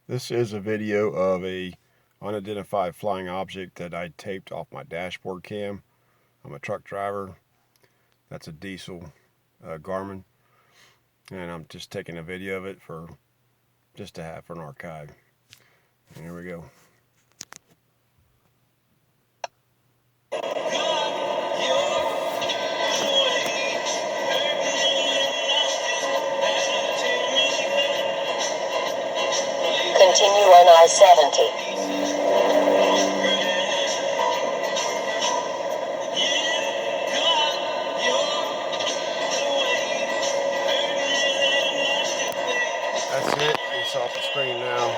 This is a video of a unidentified flying object that I taped off my dashboard cam. I'm a truck driver. That's a diesel Garmin, and I'm just taking a video of it for just to have for an archive. And here we go. Continue on I-70. That's it. It's off the screen now.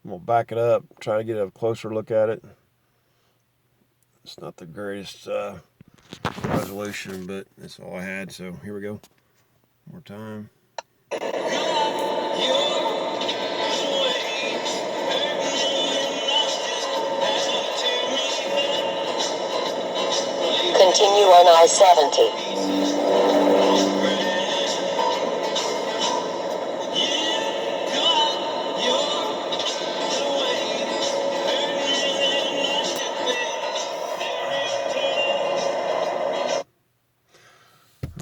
I'm going to back it up, try to get a closer look at it. It's not the greatest resolution, but that's all I had. So here we go. More time. Continue on I-70.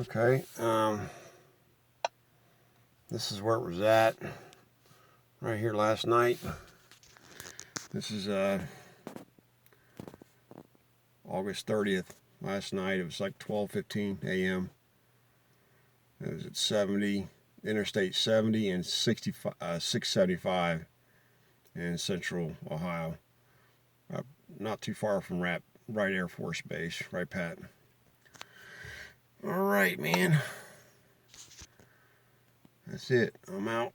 Okay. This is where it was at. Right here last night. This is August 30th. Last night it was like 12:15 a.m. It was at 70, Interstate 70 and 675 in Central Ohio. Not too far from Wright Air Force Base, right, Pat? All right, man. That's it. I'm out.